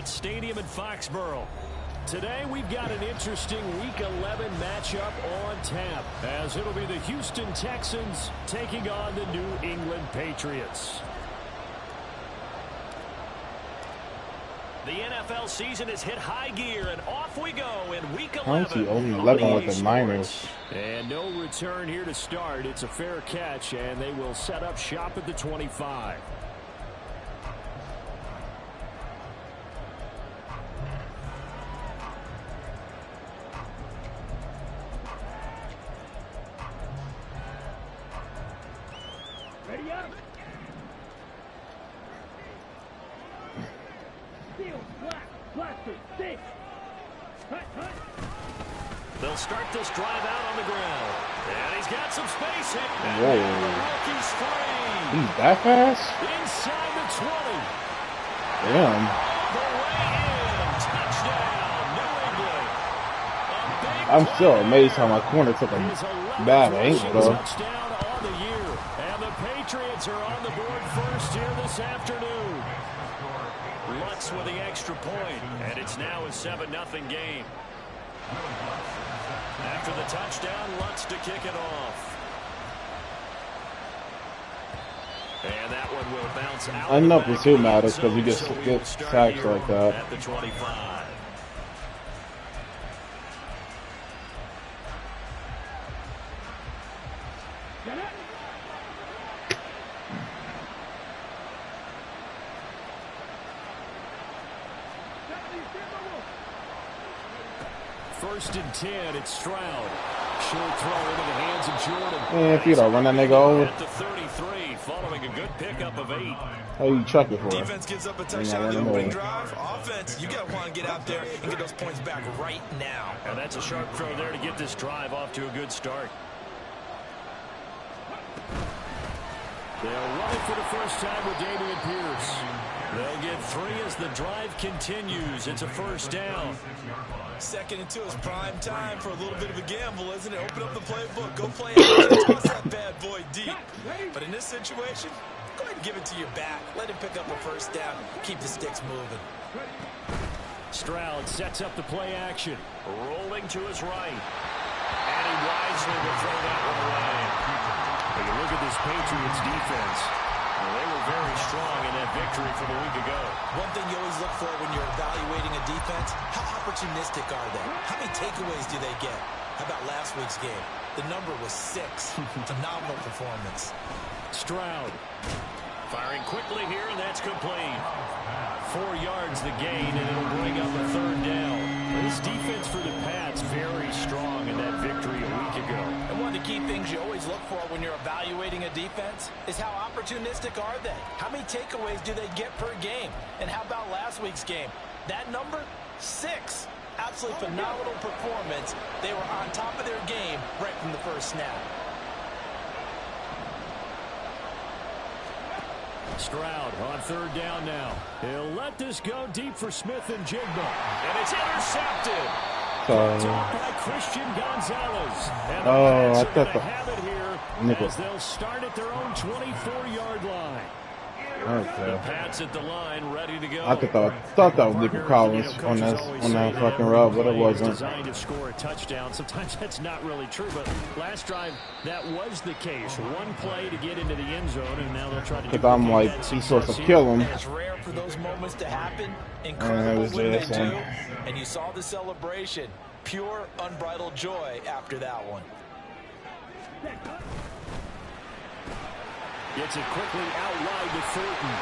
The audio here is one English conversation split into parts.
Arrowhead Stadium in Foxborough. Today we've got an interesting Week 11 matchup on tap, as it'll be the Houston Texans taking on the New England Patriots. The NFL season has hit high gear, and off we go in Week 11. Only 11 with the Niners. And no return here to start. It's a fair catch, and they will set up shop at the 25. Ready up. Blaster, stick. They'll start this drive out on the ground. And he's got some space hit. Whoa. He's free. He's that fast? Inside the 20. Damn. The way in. Touchdown, New England. I'm still amazed how my corner took a bad angle, though. Touchdown on the year. And the Patriots are on the board first here this afternoon. Lutz with the extra point, and it's now a 7-0 game. After the touchdown, Lutz to kick it off. And that one will bounce out. Enough is who matters because we just get sacks like that. At the 25. First and 10, it's Stroud. Short throw into the hands of Jordan. Man, if you don't run that nigga over. At the 33, following a good pickup of 8. How you chuck it for? Defense gives up a touchdown on the opening drive. Offense, you got to want to get out there and get those points back right now. And that's a sharp throw there to get this drive off to a good start. They'll run it for the first time with Dameon Pierce. They'll get 3 as the drive continues. It's a first down. 2nd and 2 is prime time for a little bit of a gamble, isn't it? Open up the playbook. Go play it. Toss that bad boy deep. But in this situation, go ahead and give it to your back. Let him pick up a first down. Keep the sticks moving. Stroud sets up the play action. Rolling to his right. And he wisely will throw that one away. When you look at this Patriots defense, they were very strong in that victory from a week ago. One thing you always look for when you're evaluating a defense, how opportunistic are they? How many takeaways do they get? How about last week's game? The number was 6. Phenomenal performance. Stroud firing quickly here, and that's complete. 4 yards the gain, and it'll bring up a 3rd down. This defense for the Pats very strong in that victory a week ago. And one of the key things you always look for when you're evaluating a defense is how opportunistic are they? How many takeaways do they get per game? And how about last week's game? That number, 6. Absolutely phenomenal performance. They were on top of their game right from the first snap. Stroud on 3rd down now. He'll let this go deep for Smith and Jigba. And it's intercepted. Top by Christian Gonzalez. And I thought have it here as they'll start at their own 24-yard line. Okay. The Pats at the line, ready to go. I thought that was Nico Collins on that fucking route, but it wasn't. Designed to score a touchdown. Sometimes that's not really true, but last drive that was the case. One play to get into the end zone, and now they'll try to. Because I'm like, he's supposed to kill him. It's rare for those moments to happen. Incredible when they do. And you saw the celebration. Pure, unbridled joy after that one. Gets it quickly out wide to Fulton.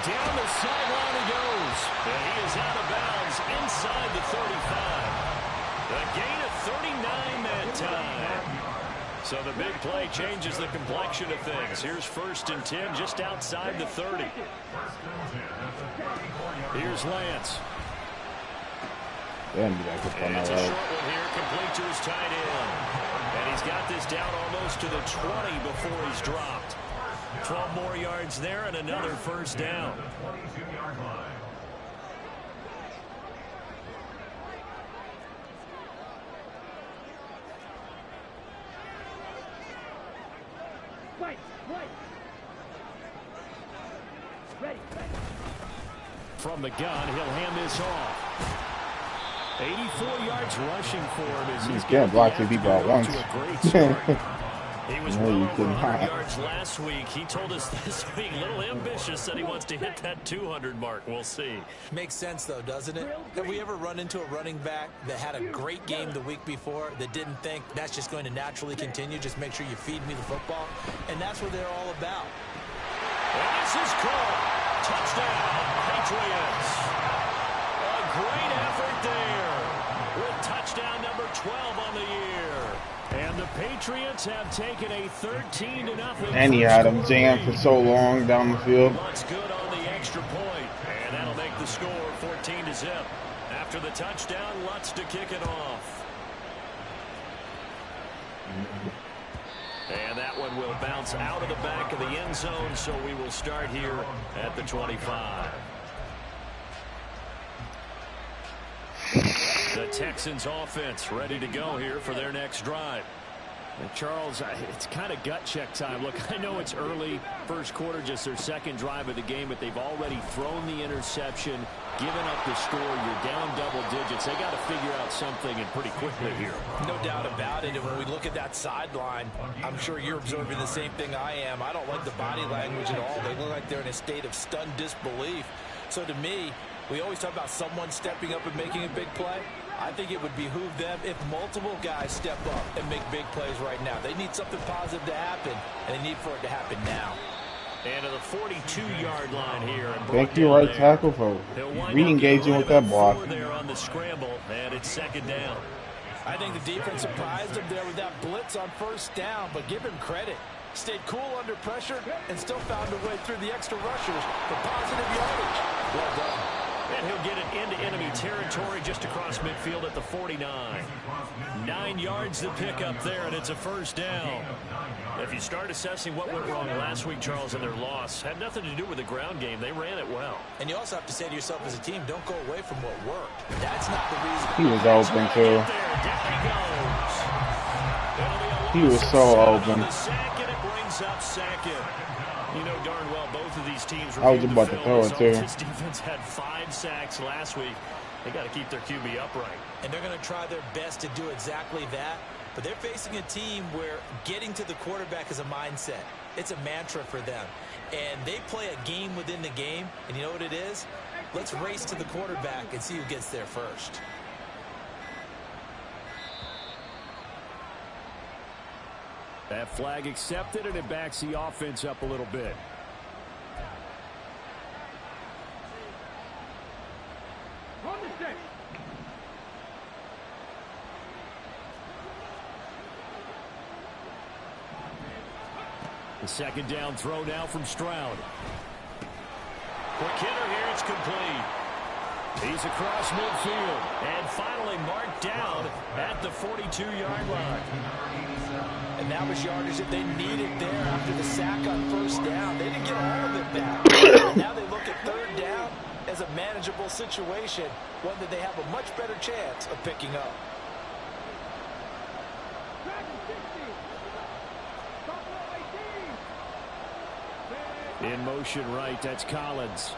Down the sideline he goes. And he is out of bounds inside the 35. A gain of 39 that time. So the big play changes the complexion of things. Here's 1st and 10 just outside the 30. Here's Lance. Damn, you guys and it's a short one here, complete to his tight end. And he's got this down almost to the 20 before he's dropped. 12 more yards there and another first down. From the gun, he'll hand this off. 84 yards rushing for him as he's can't block 2 people at once. He was well over 100 yards last week. He told us this week, a little ambitious, said he wants to hit that 200 mark. We'll see. Makes sense, though, doesn't it? Have we ever run into a running back that had a great game the week before that didn't think that's just going to naturally continue? Just make sure you feed me the football. And that's what they're all about. And this is called. Touchdown, Patriots. A great effort there with touchdown number 12 on the year. And the Patriots have taken a 13-0. And he had him jammed for so long down the field. Looks good on the extra point, and that'll make the score 14-0. After the touchdown, Lutz to kick it off. And that one will bounce out of the back of the end zone, so we will start here at the 25. The Texans offense ready to go here for their next drive. And Charles, it's kind of gut check time. Look, I know it's early, first quarter, just their second drive of the game, but they've already thrown the interception, given up the score. You're down double digits. They got to figure out something and pretty quickly here. No doubt about it. And when we look at that sideline, I'm sure you're observing the same thing I am. I don't like the body language at all. They look like they're in a state of stunned disbelief. So to me, we always talk about someone stepping up and making a big play. I think it would behoove them if multiple guys step up and make big plays right now. They need something positive to happen, and they need for it to happen now. And to the 42-yard line here. Thank you, right tackle, for re-engaging with that block. There on the scramble, and it's second down. I think the defense surprised him there with that blitz on first down, but give him credit. Stayed cool under pressure and still found a way through the extra rushers for positive yardage. Well done. And he'll get it into enemy territory just across midfield at the 49. 9 yards to pick up there, and it's a first down. If you start assessing what went wrong last week, Charles, in their loss, had nothing to do with the ground game. They ran it well. And you also have to say to yourself as a team, don't go away from what worked. That's not the reason. He was open, too. He was so open. Up second. You know darn well both of these teams. I was about to throw it too. This defense had 5 sacks last week. They got to keep their QB upright. And they're going to try their best to do exactly that. But they're facing a team where getting to the quarterback is a mindset. It's a mantra for them. And they play a game within the game. And you know what it is? Let's race to the quarterback and see who gets there first. That flag accepted, and it backs the offense up a little bit. The second down throw now from Stroud. Quick hitter here, it's complete. He's across midfield and finally marked down at the 42-yard line. And that was yardage that they needed there after the sack on first down. They didn't get all of it back. Now they look at third down as a manageable situation, one that they have a much better chance of picking up. In motion right, that's Collins.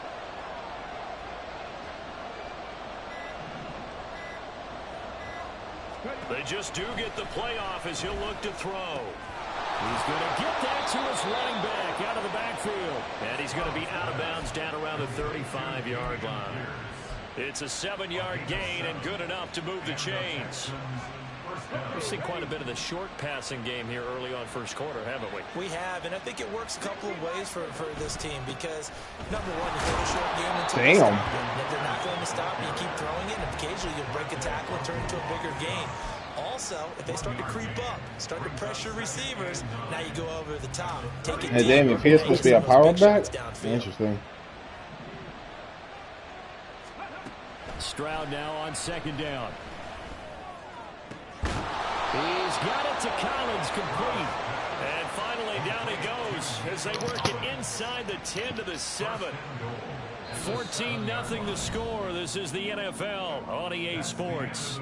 They just do get the playoff as he'll look to throw. He's going to get that to his running back out of the backfield. And he's going to be out of bounds down around the 35-yard line. It's a 7-yard gain and good enough to move the chains. We've seen quite a bit of the short passing game here early on first quarter, haven't we? We have, and I think it works a couple of ways for this team because, number one, you throw the short game until they stop you. And if they're not going to stop you, you keep throwing it, and occasionally you'll break a tackle and turn it into a bigger gain. Also, if they start to creep up, start to pressure receivers, now you go over the top. Take it hey, damn, if he's supposed to be a power back? Interesting. Stroud now on second down. He's got it to Collins, complete. And finally down he goes as they work it inside the 10 to the 7. 14-0 the score. This is the NFL on EA Sports.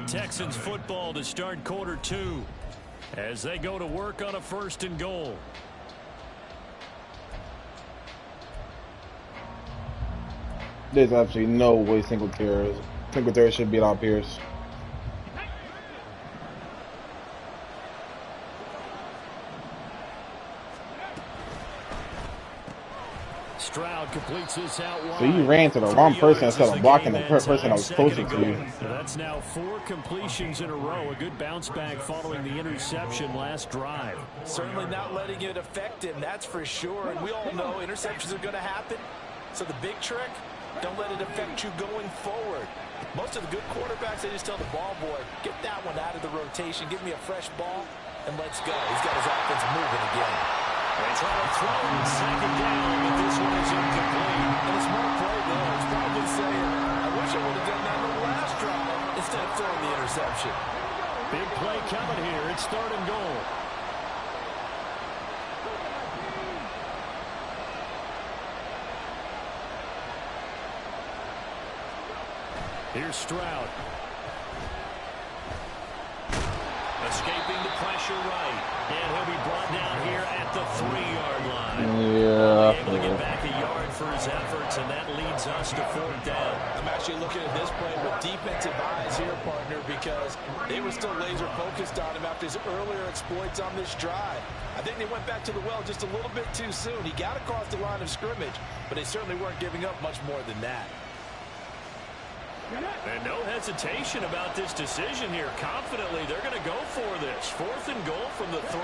Texans football to start quarter 2 as they go to work on a 1st and goal. There's absolutely no way Singletary should beat out Pierce. Stroud completes this out wide. So you ran to the wrong person instead of blocking the person that was closer to you. That's now 4 completions in a row. A good bounce back following the interception last drive. Certainly not letting it affect him, that's for sure. And we all know interceptions are going to happen. So the big trick, don't let it affect you going forward. Most of the good quarterbacks, they just tell the ball boy, get that one out of the rotation, give me a fresh ball, and let's go. He's got his offense moving again. They try to throw it second down, but this one is incomplete. And a smart play there. He's probably saying, I wish I would have done that on the last drive instead of throwing the interception. Big play coming here. It's 3rd and goal. Here's Stroud. Escaping the pressure right. And he'll be brought down here at the 3-yard line. Yeah. Able to get back a yard for his efforts, and that leads us to 4th down. I'm actually looking at this play with defensive eyes here, partner, because they were still laser focused on him after his earlier exploits on this drive. I think they went back to the well just a little bit too soon. He got across the line of scrimmage, but they certainly weren't giving up much more than that. And no hesitation about this decision here. Confidently, they're going to go for this. 4th and goal from the 3.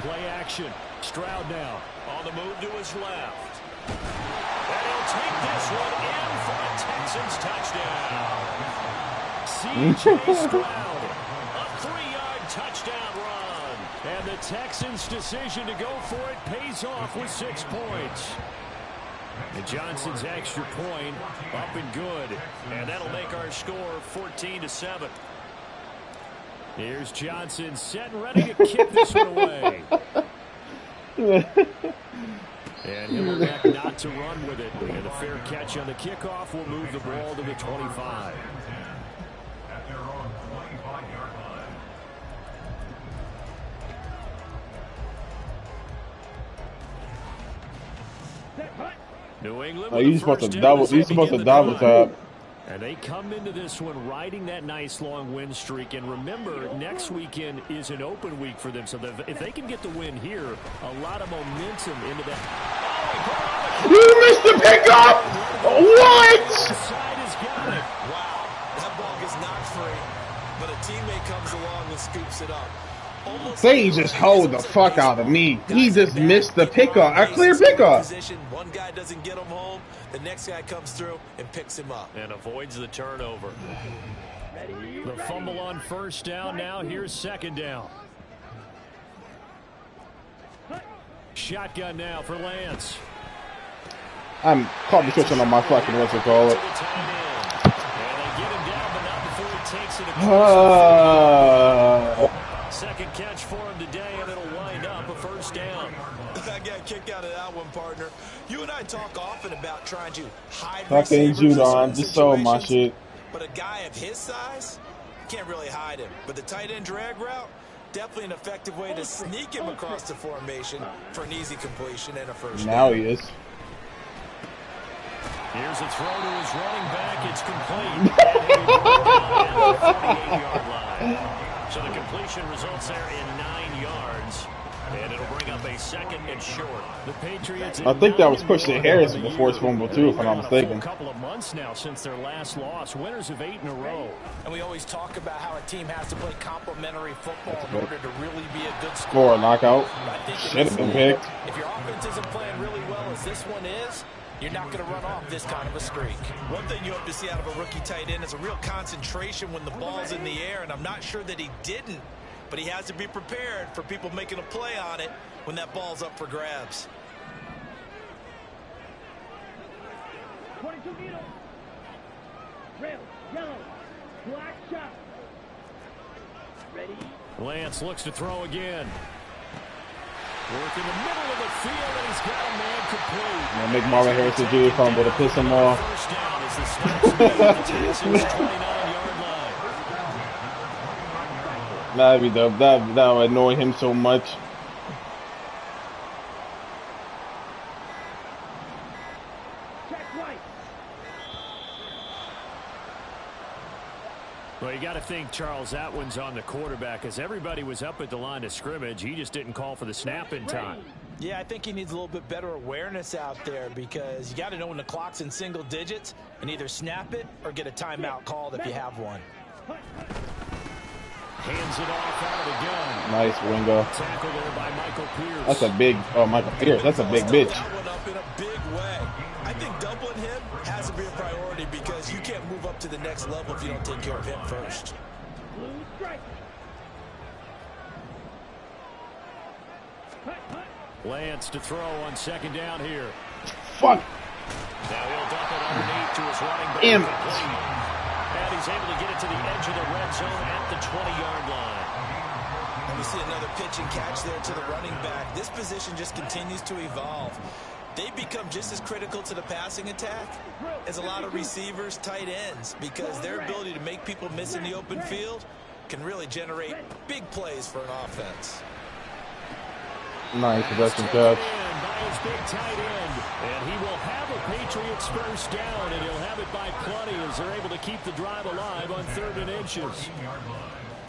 Play action. Stroud now on the move to his left. And he'll take this one in for a Texans touchdown. C.J. Stroud, a 3-yard touchdown run. And the Texans' decision to go for it pays off with 6 points. And Johnson's extra point up and good. And that'll make our score 14-7. Here's Johnson set and ready to kick this one away. And he'll elect not to run with it. And the fair catch on the kickoff will move the ball to the 25. New England. Oh, you're supposed to double tap. And they come into this one riding that nice long win streak. And remember, next weekend is an open week for them. So if they can get the win here, a lot of momentum into that. You missed the pickup! What? Side has got it. Wow, that ball gets knocked free, but a teammate comes along and scoops it up. They just hold the fuck out of me. He just missed the pickup, a clear pickup. One guy doesn't get him home, the next guy comes through and picks him up. And avoids the turnover. The fumble on 1st down. Now here's 2nd down. Shotgun now for Lance. I'm caught me switching on my fucking what's it called. And they get him down, but not before he takes it across. Second catch for him today, and it'll wind up a 1st down. I got a kick out of that one, partner. You and I talk often about trying to hide fucking Judon, just sold my shit. But a guy of his size, can't really hide him. But the tight end drag route, definitely an effective way to sneak him across the formation for an easy completion and a 1st down. Now he is. Here's a throw to his running back. It's complete. And he'll be brought down at the 48-yard line. So the completion results there in 9 yards. And it'll bring up a 2nd and short. The Patriots. I think that was Christian Harrison before his fumble too, if I'm not mistaken. A couple of months now since their last loss. Winners of 8 in a row. And we always talk about how a team has to play complementary football in order to really be a good score. Score a knockout. Should have been picked. If your offense isn't playing really well as this one is, you're not going to run off this kind of a streak. One thing you hope to see out of a rookie tight end is a real concentration when the ball's in the air, and I'm not sure that he didn't, but he has to be prepared for people making a play on it when that ball's up for grabs. 22 meters. Red, yellow, black shot. Ready? Lance looks to throw again. Work in the middle of the field, and he's got a man complete. I'm gonna make Marvin Harrison Jr. fumble to piss him off. 1st down as the snaps at the Texans' 29-yard line. That'd be dope. That would annoy him so much. Check right. Well, you got to think, Charles, that one's on the quarterback, as everybody was up at the line of scrimmage. He just didn't call for the snap in time. Yeah, I think he needs a little bit better awareness out there, because you got to know when the clock's in single digits and either snap it or get a timeout called if you have one. Hands it off out of the gun. Nice, Wingo. Tackle there by Michael Pierce. That's a big, oh, Michael Pierce. That's a big bitch. That one up in a big way. I think doubling him has to be a priority, because you can't move up to the next level if you don't take care of him first. Blue strike. Lance to throw on second down here. Fuck. Now he'll dump it underneath to his running back. Damn. And he's able to get it to the edge of the red zone at the 20-yard line. And we see another pitch and catch there to the running back. This position just continues to evolve. They become just as critical to the passing attack as a lot of receivers, tight ends, because their ability to make people miss in the open field can really generate big plays for an offense. Nice possession catch. By his big tight end. And he will have a Patriots first down, and he'll have it by plenty as they're able to keep the drive alive on 3rd and inches.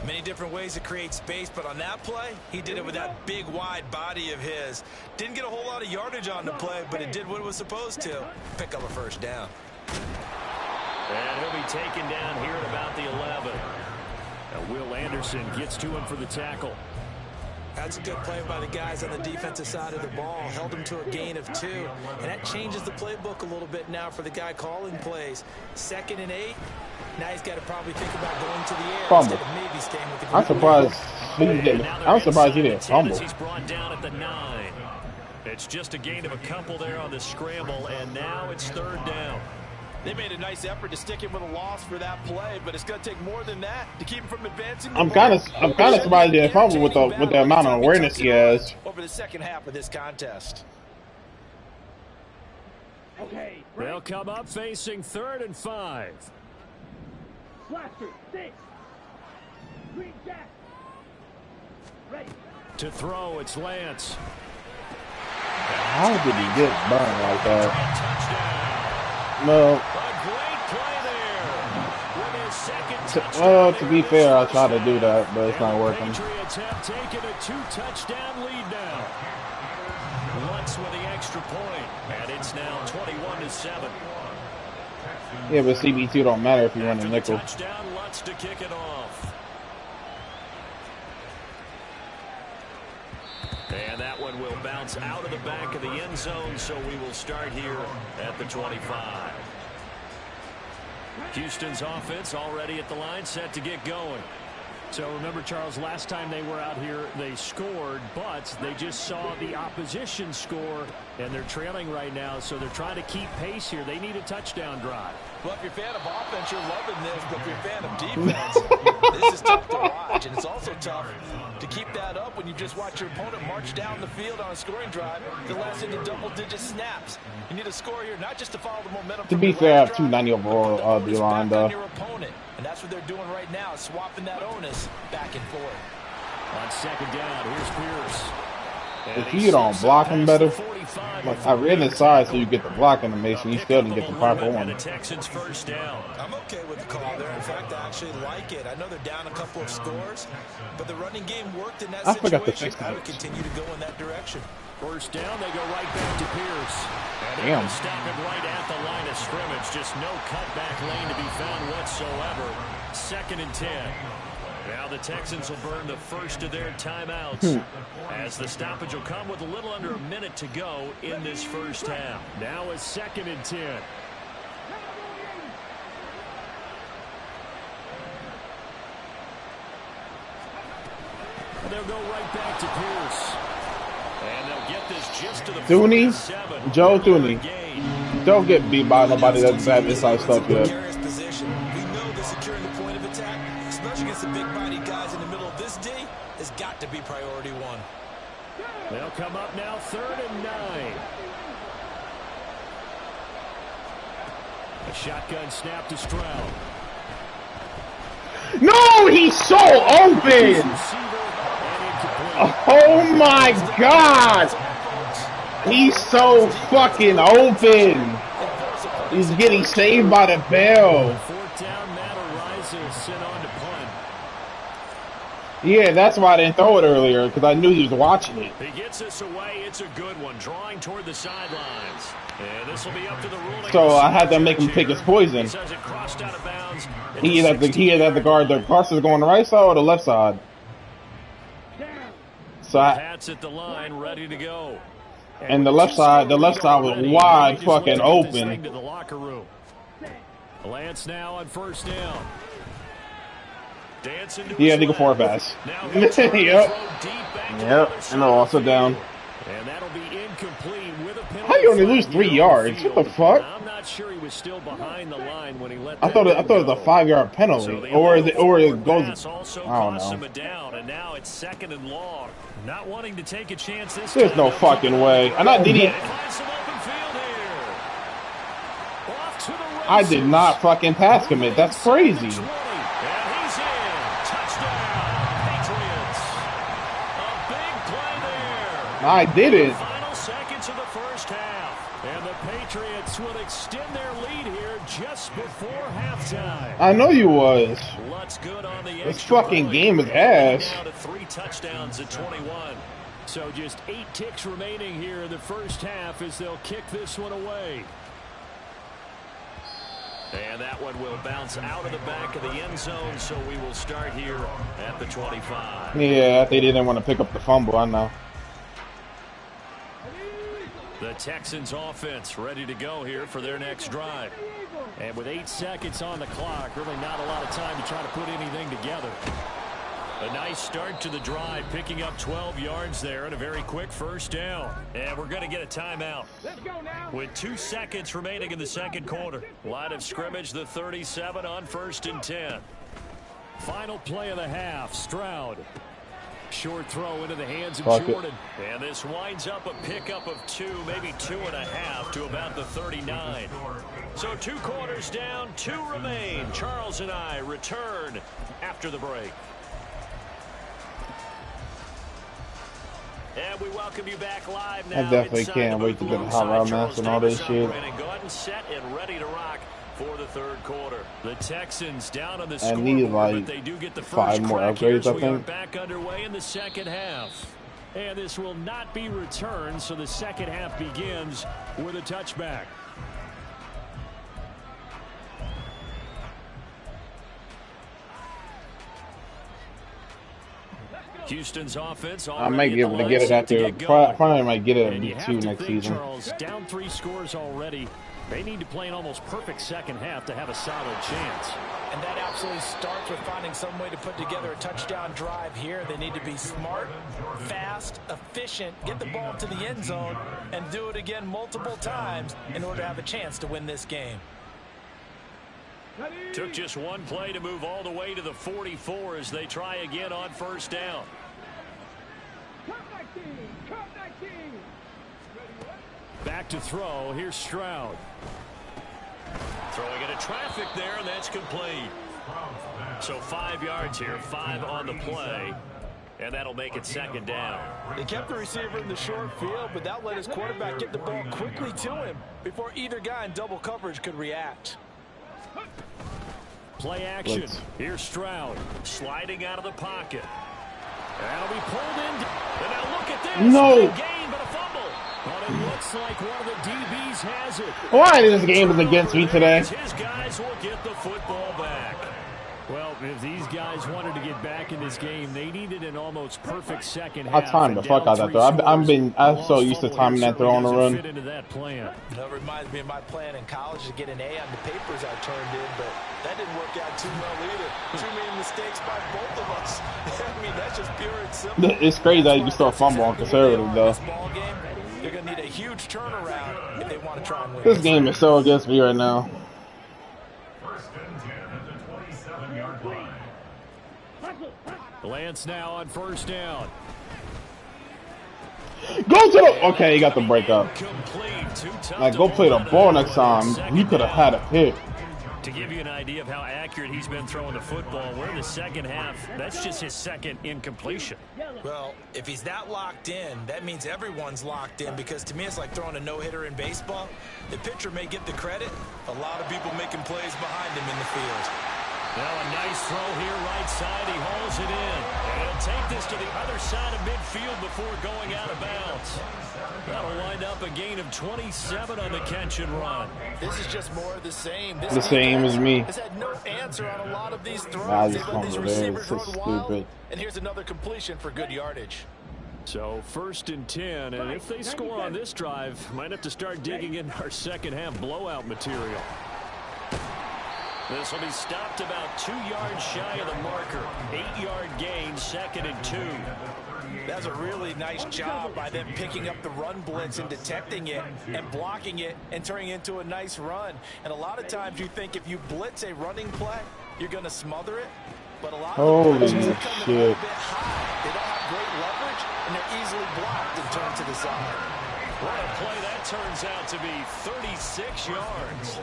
Many different ways to create space, but on that play, he did it with that big, wide body of his. Didn't get a whole lot of yardage on the play, but it did what it was supposed to. Pick up a first down. And he'll be taken down here at about the 11. Now Will Anderson gets to him for the tackle. That's a good play by the guys on the defensive side of the ball. Held him to a gain of 2. And that changes the playbook a little bit now for the guy calling plays. 2nd and 8. Now he's got to probably think about going to the air instead of maybe staying with the I'm surprised he didn't. I'm surprised he didn't fumble. He's brought down at the 9. It's just a gain of a couple there on the scramble, and now it's 3rd down. They made a nice effort to stick him with a loss for that play, but it's going to take more than that to keep him from advancing. I'm kind of surprised he didn't fumble with the amount of awareness he has. Over the second half of this contest. Okay. They'll come up facing 3rd and 5. Blaster, 6. Green jack. Ready. To throw, it's Lance. How did he get burned like that? No. A great play there. With his second touchdown. Well, to be fair, I tried to do that, but it's not working. Patriots have taken a 2-touchdown lead now. Lutz with the extra point, and it's now 21-7. Yeah, but CB2 don't matter if you run a nickel. Touchdown, Lutz to kick it off. And that one will bounce out of the back of the end zone, so we will start here at the 25. Houston's offense already at the line, set to get going. So remember, Charles, last time they were out here, they scored, but they just saw the opposition score, and they're trailing right now, so they're trying to keep pace here. They need a touchdown drive. Well, if you're a fan of offense, you're loving this, but if you're a fan of defense, this is tough to watch, and it's also tough to keep that up when you just watch your opponent march down the field on a scoring drive that lasts into double-digit snaps. You need a score here, not just to follow the momentum. To be fair, I have 290 overall D-line, though. Your opponent, and that's what they're doing right now, swapping that onus back and forth. On second down, here's Pierce. If you don't block him better, like I ran inside so you get the block animation, you still didn't get the proper one. The Texans first down. I'm okay with the call there. In fact, I actually like it. I know they're down a couple of scores, but the running game worked in that situation. I would continue to go in that direction. First down, they go right back to Pierce. And damn. Stop it right at the line of scrimmage. Just no cutback lane to be found whatsoever. 2nd and 10. Now the Texans will burn the first of their timeouts as the stoppage will come with a little under a minute to go in this first half. Now it's 2nd and 10. They'll go right back to Pierce. And they'll get this just to the Thuney, 47. Joe Thuney. Don't get beat by nobody that's bad inside stuff yet. Position. We know that securing the point of attack, especially against the big body guys in the middle of this D, has got to be priority 1. They'll come up now 3rd and 9. A shotgun snap to Stroud. No, he's so open. Oh my God. He's so fucking open. He's getting saved by the bell. Fourth down, Matt arises, sent on to punt. Yeah, that's why I didn't throw it earlier, because I knew he was watching it. He gets this away. It's a good one, drawing toward the sidelines. And this will be up to the ruling. So I had to make him pick his poison. He says it crossed out of bounds. He had to guard the crosses going on the right side or the left side. So Pat's at the line, ready to go. And the left side was wide fucking open. To the locker room. Lance now on first down. Yeah, they go forward pass. Yep. And also down. And that'll be incomplete with a penalty. How you only lose 3 yards? What the fuck? I'm not sure he was still behind the line when he let I thought it was a 5-yard penalty, or it goes. I don't know. Down, and now it's second and long. Not wanting to take a chance this There's time. no fucking way. I did not fucking pass commit. That's crazy. I did it. Final seconds of the first half. And the Patriots will extend their lead here just before halftime. I know you was. Lutz good on the this fucking game is ass. Down to 3 touchdowns at 21. So just 8 ticks remaining here in the first half as they'll kick this one away. And that one will bounce out of the back of the end zone, so we will start here at the 25. Yeah, they didn't want to pick up the fumble, I know. The Texans offense ready to go here for their next drive. And with 8 seconds on the clock, really not a lot of time to try to put anything together. A nice start to the drive, picking up 12 yards there and a very quick first down. And we're going to get a timeout. With 2 seconds remaining in the second quarter. Line of scrimmage, the 37 on 1st and 10. Final play of the half, Stroud. Short throw into the hands of Jordan. And this winds up a pickup of 2, maybe 2.5 to about the 39. So 2 quarters down, 2 remain. Charles and I return after the break. And we welcome you back live now. I definitely can't wait to get the hot rod mask and all this shit. Go ahead and set and ready to rock for the third quarter. The Texans down on the I need like but they do get the 5 more upgrades, I we are think. back underway in the second half. And this will not be returned, so the second half begins with a touchback. Houston's offense. I might be able to get it after. Probably might get it in 2 next season. Charles, down 3 scores already. They need to play an almost perfect second half to have a solid chance. And that absolutely starts with finding some way to put together a touchdown drive here. They need to be smart, fast, efficient, get the ball to the end zone, and do it again multiple times in order to have a chance to win this game. Took just 1 play to move all the way to the 44 as they try again on first down. Back to throw. Here's Stroud. Throwing into traffic there, and that's complete. So 5 yards here, 5 on the play. And that'll make it second down. They kept the receiver in the short field, but that let his quarterback get the ball quickly to him before either guy in double coverage could react. Play action. Here's Stroud sliding out of the pocket. That'll be pulled in. And now look at this. No. Big gain, but a fumble. But it looks like one of the DBs has it. Why this game is against me today? His guys will get the football back. Well, if these guys wanted to get back in this game, they needed an almost perfect second half. I timed the fuck out of that throw. I'm so used to timing that throw on the run. That reminds me of my plan in college to get an A on the papers I turned in, but that didn't work out too well either. Too many mistakes by both of us. I mean, that's just pure and simple. It's crazy that you can still fumble on conservative, though. They're going to need a huge turnaround if they want to try and win. This game is so against me right now. Lance now on first down. Go to the... Okay, he got the break up. Like, go play the ball next time. You could have had a pick. To give you an idea of how accurate he's been throwing the football, we're in the second half. That's just his second incompletion. Well, if he's that locked in, that means everyone's locked in, because to me it's like throwing a no-hitter in baseball. The pitcher may get the credit. A lot of people making plays behind him in the field. Now a nice throw here, right side. He hauls it in. And he'll take this to the other side of midfield before going out of bounds. That'll wind up a gain of 27 on the catch and run. This is just more of the same. The same as me. Has had no answer on a lot of these throws. I just fumbled there. It's so stupid. And here's another completion for good yardage. So 1st and 10, and if they score on this drive, might have to start digging in our second half blowout material. This will be stopped about 2 yards shy of the marker. 8-yard gain, 2nd and 2. That's a really nice job by them picking up the run blitz and detecting it and blocking it and turning it into a nice run. And a lot of times you think if you blitz a running play, you're going to smother it. But a lot of the blitz are coming a little bit high. They don't have great leverage, and they're easily blocked and turned to the side. What a play that turns out to be, 36 yards.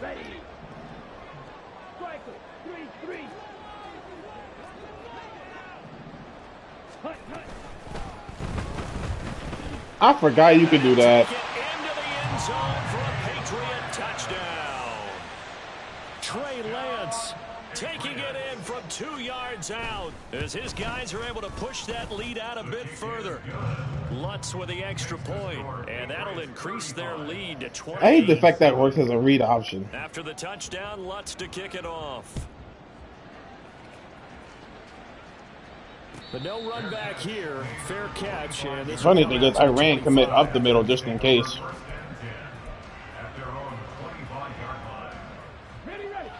Ready. Striker. 3-3. Hut, hut. I forgot you could do that. Into the end zone for a Patriot touchdown. Trey Lance taking it in from 2 yards out as his guys are able to push that lead out a bit further. Lutz with the extra point, and that'll increase their lead to 20. I hate the fact that works as a read option. After the touchdown, Lutz to kick it off. But no run back here. Fair catch. And this Funny thing is, I ran commit up the middle just in case.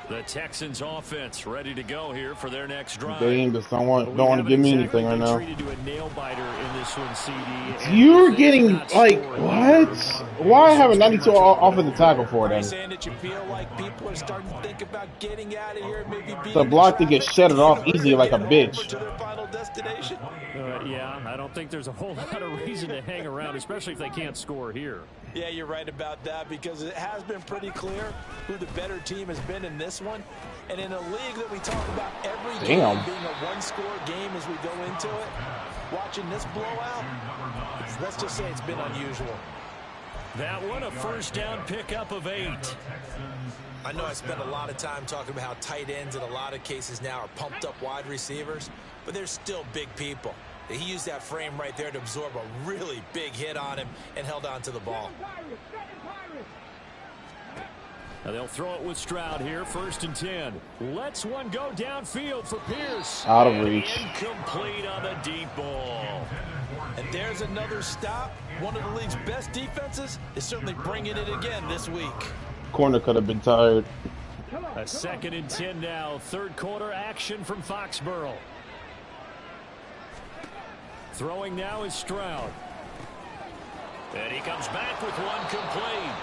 The Texans offense ready to go here for their next drive. They just don't want to give me anything right now. To a nail biter in this one, CD. You're getting like what? Why have a 92 offensive tackle for them? Saying that you feel like people are starting to think about getting out of here, maybe being The block to get shutted off easy like a bitch. to their final destination. Yeah, I don't think there's a whole lot of reason to hang around, especially if they can't score here. Yeah, you're right about that, because it has been pretty clear who the better team has been in this one. And in a league that we talk about every game being a one-score game as we go into it, watching this blowout, let's just say it's been unusual. That one, a first down pickup of 8. I know I spent a lot of time talking about how tight ends in a lot of cases now are pumped up wide receivers, but they're still big people. He used that frame right there to absorb a really big hit on him and held on to the ball. Now they'll throw it with Stroud here, 1st and 10. Let's one go downfield for Pierce. Out of reach. Incomplete on the deep ball. And there's another stop. One of the league's best defenses is certainly bringing it again this week. Corner could have been tired. A 2nd and 10 now. 3rd quarter action from Foxborough. Throwing now is Stroud. And he comes back with one complete.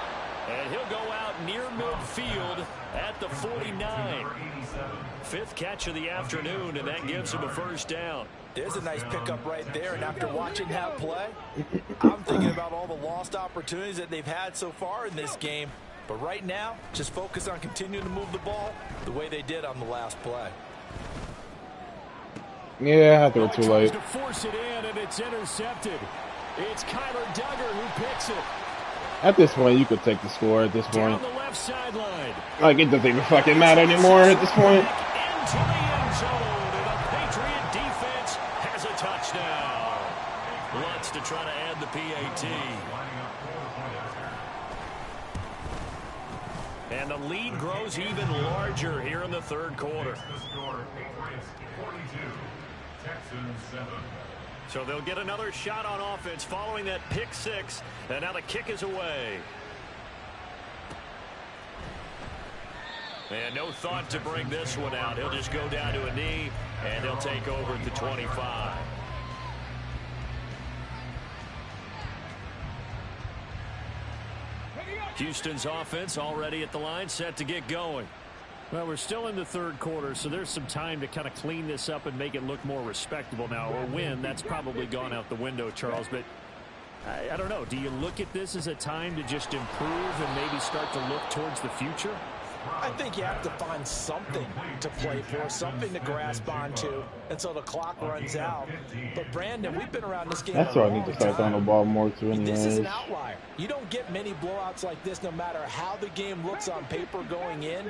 And he'll go out near midfield at the 49. 5th catch of the afternoon, and that gives him a first down. There's a nice pickup right there, and after watching that play, I'm thinking about all the lost opportunities that they've had so far in this game. But right now, just focus on continuing to move the ball the way they did on the last play. Yeah, I think it's too late. To force it in, and it's intercepted. It's Kyler Duggar who picks it. At this point, you could take the score at this point. Down the left sideline. Like, it doesn't even fucking matter anymore at this point. Into the end zone, and the Patriot defense has a touchdown. Lutz to try to add the PAT. And the lead grows even larger here in the 3rd quarter. So they'll get another shot on offense following that pick 6, and now the kick is away. And no thought to bring this one out. He'll just go down to a knee, and he'll take over at the 25. Houston's offense already at the line, set to get going. Well, we're still in the 3rd quarter, so there's some time to kind of clean this up and make it look more respectable now. Or win, that's probably gone out the window, Charles. But I don't know. Do you look at this as a time to just improve and maybe start to look towards the future? I think you have to find something to play for, something to grasp onto until the clock runs out. But, Brandon, we've been around this game. That's what I need to start throwing the ball more to anyways. This is an outlier. You don't get many blowouts like this no matter how the game looks on paper going in.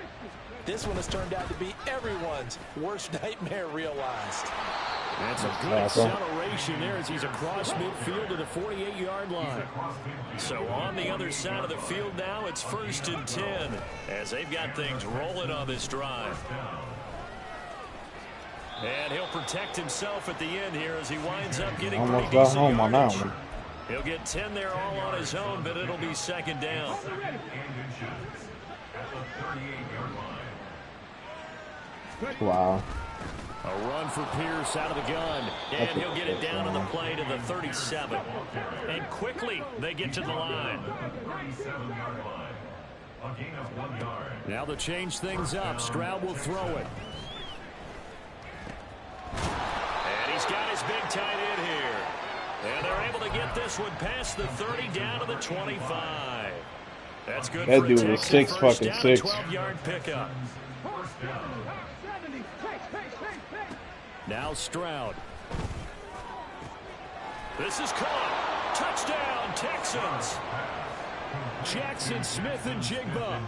This one has turned out to be everyone's worst nightmare realized. That's a good acceleration there as he's across midfield to the 48-yard line. So on the other side of the field now, it's 1st and 10 as they've got things rolling on this drive. And he'll protect himself at the end here as he winds up getting almost pretty got decent home on that yardage. one. He'll get 10 there all on his own, but it'll be 2nd down. Wow. A run for Pierce out of the gun, and he'll get it down on the play to the 37. And quickly, they get to the line. Now they'll change things up. Stroud will throw it. And he's got his big tight end here. And they're able to get this one past the 30 down to the 25. That's good That for dude a was Texan 6 first fucking down, 6. 12-yard pickup. Now Stroud. This is caught. Touchdown, Texans. Jackson Smith and Jigba.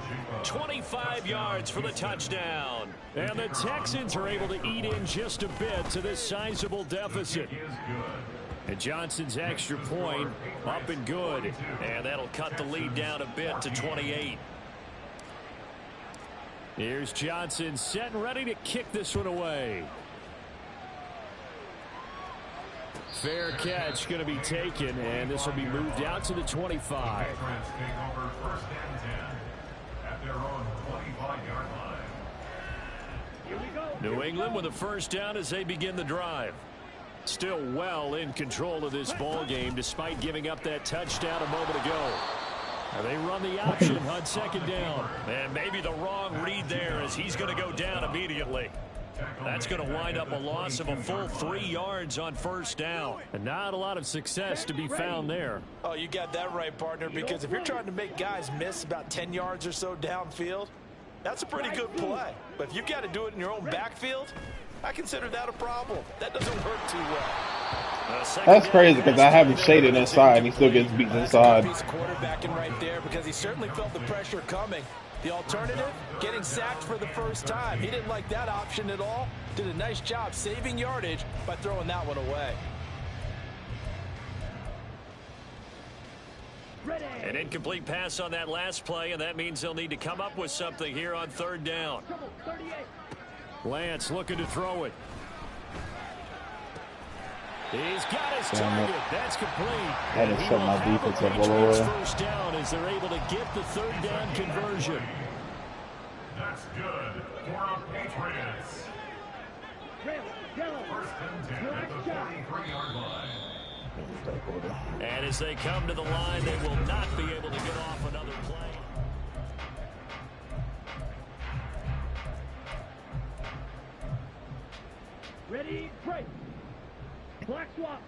25 yards for the touchdown. And the Texans are able to eat in just a bit to this sizable deficit. And Johnson's extra point up and good. And that'll cut the lead down a bit to 28. Here's Johnson set and ready to kick this one away. Fair catch going to be taken, and this will be moved out to the 25. New England with a first down as they begin the drive. Still well in control of this ball game despite giving up that touchdown a moment ago. They run the option on 2nd down. And maybe the wrong read there as he's going to go down immediately. That's going to wind up a loss of a full 3 yards on 1st down. And not a lot of success to be found there. Oh, you got that right, partner, because if you're trying to make guys miss about 10 yards or so downfield, that's a pretty good play. But if you've got to do it in your own backfield, I consider that a problem. That doesn't work too well. That's crazy because I have him shaded inside and he still gets beat inside. He's quarterbacking right there because he certainly felt the pressure coming. The alternative, getting sacked for the first time. He didn't like that option at all. Did a nice job saving yardage by throwing that one away. An incomplete pass on that last play, and that means they'll need to come up with something here on 3rd down. Lance looking to throw it. He's got his target. That's complete. That has shut my defense up all the way. First down as they're able to get the 3rd down conversion. That's good for the Patriots. First and 10 at the 43-yard line. And as they come to the line, they will not be able to get off another play. Ready, break. Black swap.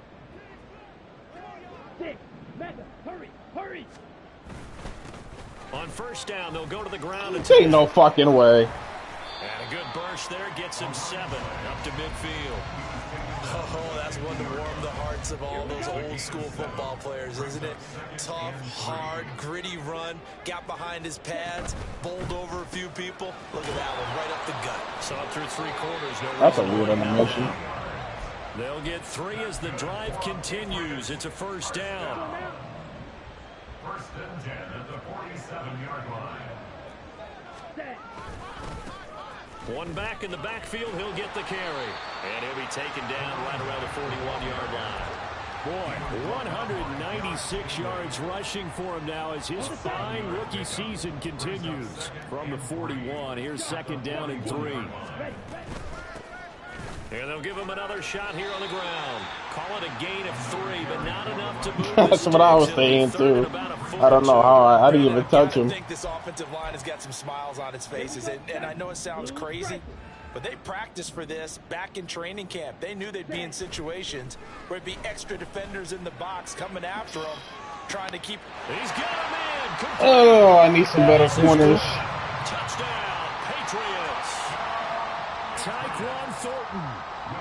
6, Mega, hurry, hurry. On 1st down, they'll go to the ground. And Ain't no fucking way. And a good burst there gets him 7 up to midfield. Oh, that's one to warm the hearts of all those old school football players, isn't it? Tough, hard, gritty run, got behind his pads, bowled over a few people. Look at that one, right up the gut. So up through 3 quarters. No That's a weird animation. They'll get 3 as the drive continues. It's a 1st down. First and 10 at the 47-yard line. One back in the backfield, he'll get the carry. And he'll be taken down right around the 41-yard line. Boy, 196 yards rushing for him now as his fine rookie season continues. From the 41, here's 2nd down and 3. And they'll give him another shot here on the ground. Call it a gain of 3, but not enough to move. That's what I was saying, too. I don't know how I didn't even touch him. I think this offensive line has got some smiles on its faces, and I know it sounds crazy, But they practiced for this back in training camp. They knew they'd be in situations where it'd be extra defenders in the box coming after them, trying to keep. He's got him in. Complete. Oh, I need some better corners. Touchdown, Patriots. Tyquan Thornton,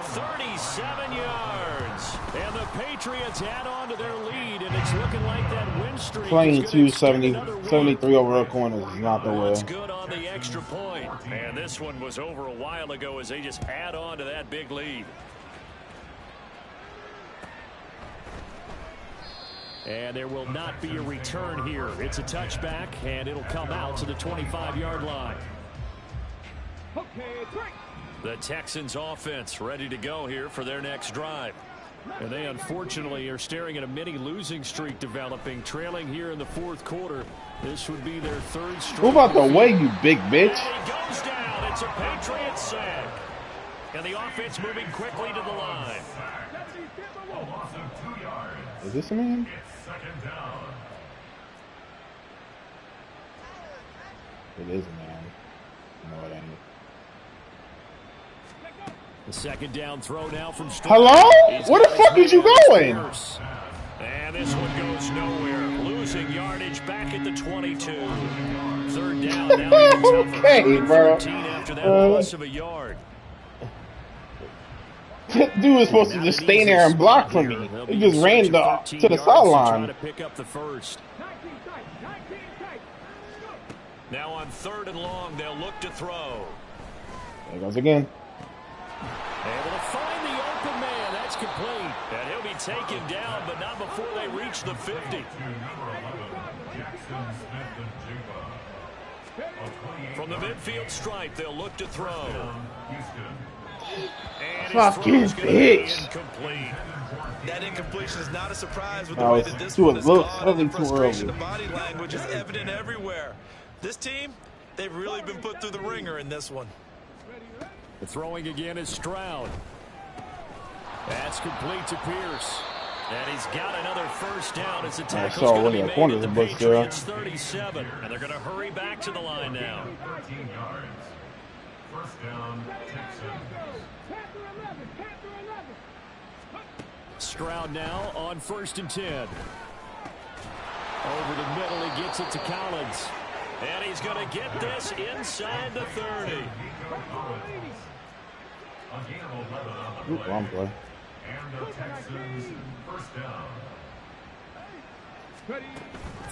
37 yards. And the Patriots add on to their lead, and it's looking like that win streak. Playing 73 overall corners is not the way. That's good on the extra point. And this one was over a while ago as they just add on to that big lead. And there will not be a return here. It's a touchback, and it'll come out to the 25-yard line. Okay, break. The Texans offense ready to go here for their next drive. And they unfortunately are staring at a mini losing streak developing, trailing here in the fourth quarter. This would be their third straight. Move out the way, you big bitch. And he goes down. It's a Patriots sack. And the offense moving quickly to the line. A loss of 2 yards. Is this a man? It's second down. It is a man. No, it ain't. The second down throw now from Stroud. Hello? Where the fuck is you going? And this one goes nowhere. Losing yardage back at the 22. Third down now. Okay, bro. After that loss of a yard. Dude was supposed to just stay there and block for me. He just ran to the sideline. To pick up the first. Now on 3rd and long, they'll look to throw. There he goes again. Able to find the open man. That's complete. And he'll be taken down, but not before they reach the 50. From the midfield stripe, they'll look to throw. And fucking bitch. Incomplete. That incompletion is not a surprise with the way that this too one is called. too Frustration early. of body language is evident everywhere. This team, they've really been put through the ringer in this one. The throwing again is Stroud. That's complete to Pierce. And he's got another first down as the tackle's going to be made at the Patriots 37. And they're going to hurry back to the line now. 13 yards. First down, Texans. Stroud now on 1st and 10. Over the middle, he gets it to Collins. And he's going to get this inside the 30. A gain of 11 on the play. Wrong play. And the Texans first down.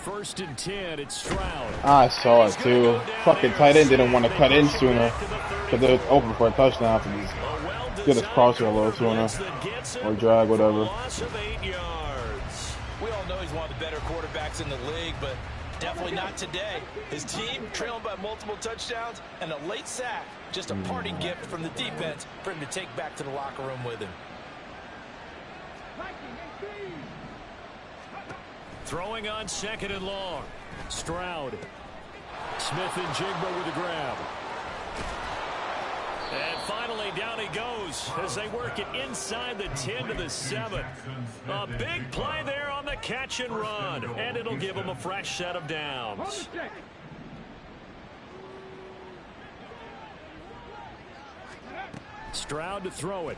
1st and 10, it's Stroud. I saw it too. Fucking tight end didn't want to cut in sooner because it was open for a touchdown. So just get his crosshair a little sooner or drag, whatever. Loss of 8 yards. We all know he's one of the better quarterbacks in the league, but definitely not today. His team trailing by multiple touchdowns and a late sack. Just a parting gift from the defense for him to take back to the locker room with him. Throwing on 2nd and long. Stroud. Smith and Jigba with the grab. And finally down he goes as they work it inside the 10 to the 7. A big play there on the catch and run. And it'll give them a fresh set of downs. Stroud to throw it.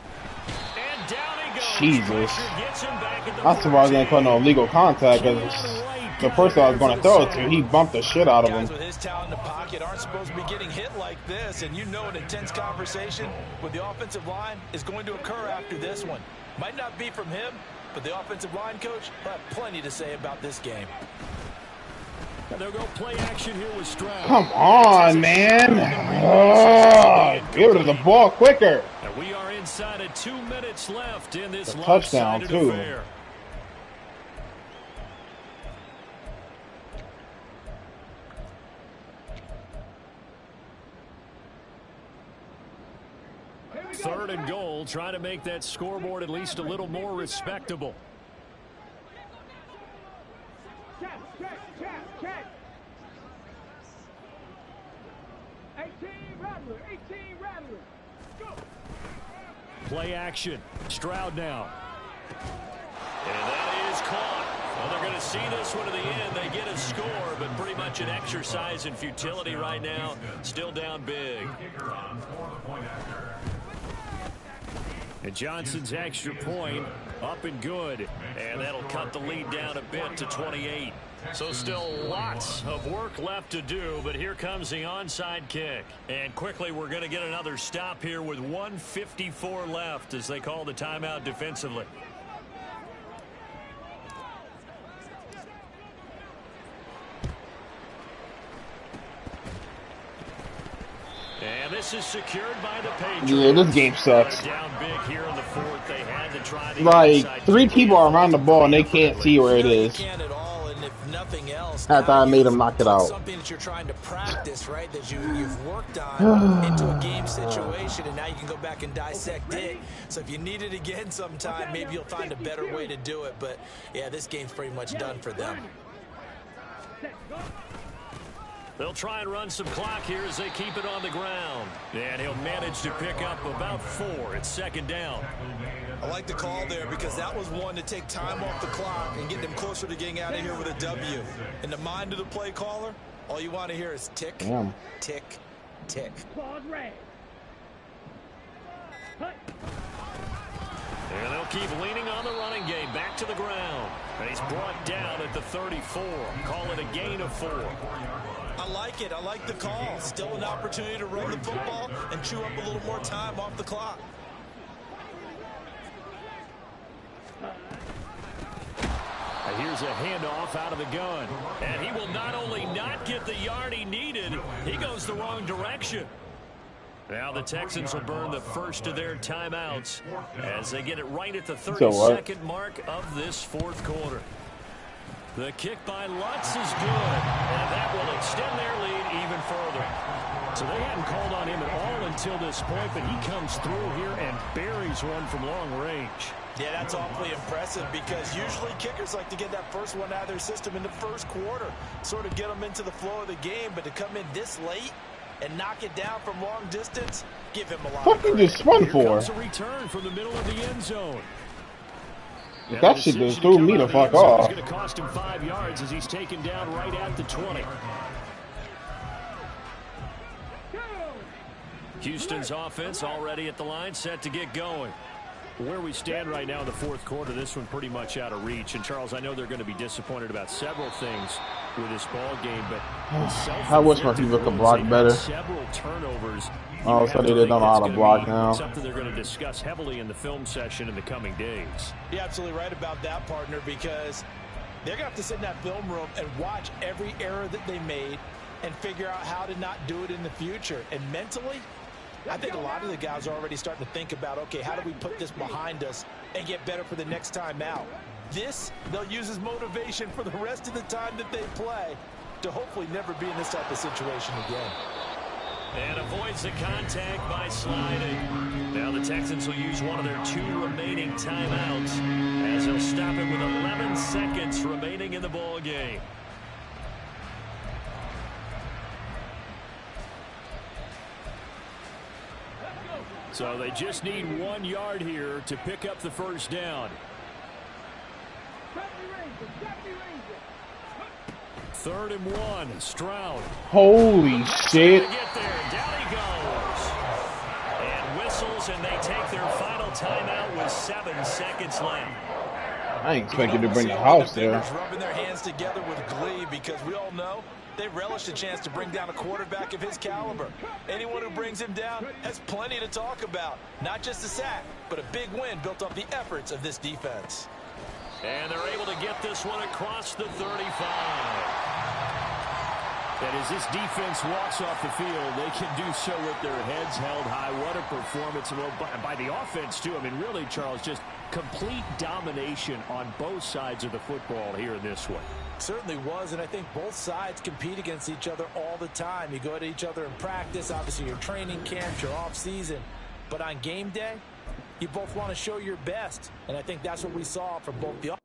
And down he goes. Jesus. Gets him back at the I surprised he didn't put no illegal contact because the person I was going to throw it to, he bumped the shit out of him. Guys with his talent in the pocket aren't supposed to be getting hit like this, and you know an intense conversation with the offensive line is going to occur after this one. Might not be from him, but the offensive line coach will have plenty to say about this game. And they'll go play action here with Stroud. Come on, man. Give it the ball quicker. And we are inside of 2 minutes left in this touchdown, too. Affair. Third and goal, trying to make that scoreboard at least a little more respectable. Check. 18 Rattler. Go. Play action. Stroud now. And that is caught. Well, they're going to see this one to the end. They get a score, but pretty much an exercise in futility right now. Still down big. And Johnson's extra point up and good. And that'll cut the lead down a bit to 28. So still lots of work left to do, but here comes the onside kick. And quickly we're going to get another stop here with 1:54 left as they call the timeout defensively. And this is secured by the Patriots. Yeah, this game sucks. Down big here in the fourth. They had to try the like 3 people are around the ball and they can't see where it is. Nothing else. After I made him knock it out. Something that you're trying to practice, right? That you've worked on into a game situation, and now you can go back and dissect it. So if you need it again sometime, maybe you'll find a better way to do it. But yeah, this game's pretty much done for them. They'll try and run some clock here as they keep it on the ground. And he'll manage to pick up about 4. It's second down. I like the call there because that was one to take time off the clock and get them closer to getting out of here with a W. In the mind of the play caller, all you want to hear is tick, tick, tick. And they'll keep leaning on the running game. Back to the ground. And he's brought down at the 34. Call it a gain of 4. I like it. I like the call. Still an opportunity to run the football and chew up a little more time off the clock. Here's a handoff out of the gun. And he will not only not get the yard he needed, he goes the wrong direction. Now the Texans will burn the first of their timeouts as they get it right at the 32nd mark of this fourth quarter. The kick by Lutz is good, and that will extend their lead even further. So they hadn't called on him at all until this point, but he comes through here and buries one from long range. Yeah, that's awfully impressive because usually kickers like to get that first one out of their system in the first quarter, sort of get them into the flow of the game, but to come in this late and knock it down from long distance, give him a lot of credit. Just spun for? Comes a return from the middle of the end zone. That shit just threw me the fuck off. It's going to cost him 5 yards as he's taken down right at the 20. Houston's offense already at the line, set to get going. Where we stand right now in the fourth quarter, this one pretty much out of reach. And, Charles, I know they're going to be disappointed about several things with this ball game, but I wish my people could block better. Several turnovers. Oh, so they don't know how to block now. Something they're going to discuss heavily in the film session in the coming days. You're absolutely right about that, partner, because they're going to have to sit in that film room and watch every error that they made and figure out how to not do it in the future. And mentally, I think a lot of the guys are already starting to think about, okay, how do we put this behind us and get better for the next time out? This, they'll use as motivation for the rest of the time that they play to hopefully never be in this type of situation again. And avoids the contact by sliding. Now the Texans will use one of their 2 remaining timeouts as they'll stop it with 11 seconds remaining in the ball game. So they just need 1 yard here to pick up the first down. 3rd and 1. Stroud. Holy shit. Get there. Down he goes. And whistles, and they take their final timeout with 7 seconds left. I ain't expected to bring the house there. Rubbing their hands together with glee because we all know they relish the chance to bring down a quarterback of his caliber. Anyone who brings him down has plenty to talk about. Not just a sack, but a big win built off the efforts of this defense. And they're able to get this one across the 35. And as this defense walks off the field, they can do so with their heads held high. What a performance by the offense, too. I mean, really, Charles, just complete domination on both sides of the football here in this one. Certainly was, and I think both sides compete against each other all the time. You go to each other in practice, obviously your training camps, your off season. But on game day, you both want to show your best. And I think that's what we saw from both the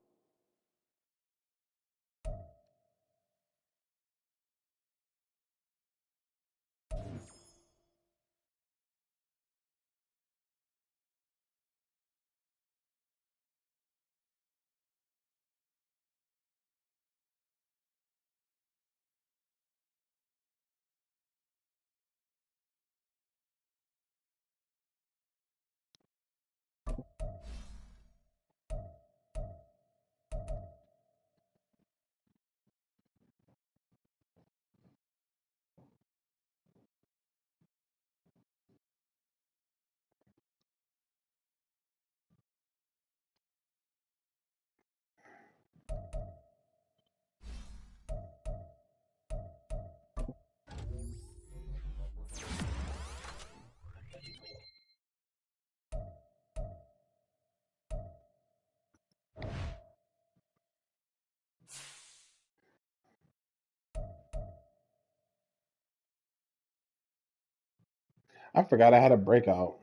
I forgot I had a breakout.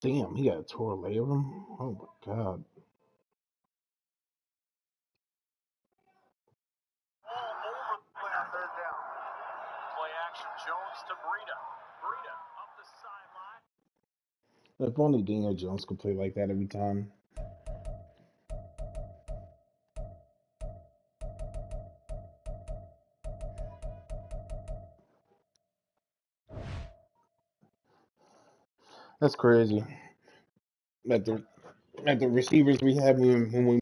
Damn, he got a tore labrum. Oh my god. If only Daniel Jones could play like that every time. That's crazy. That the receivers we had when we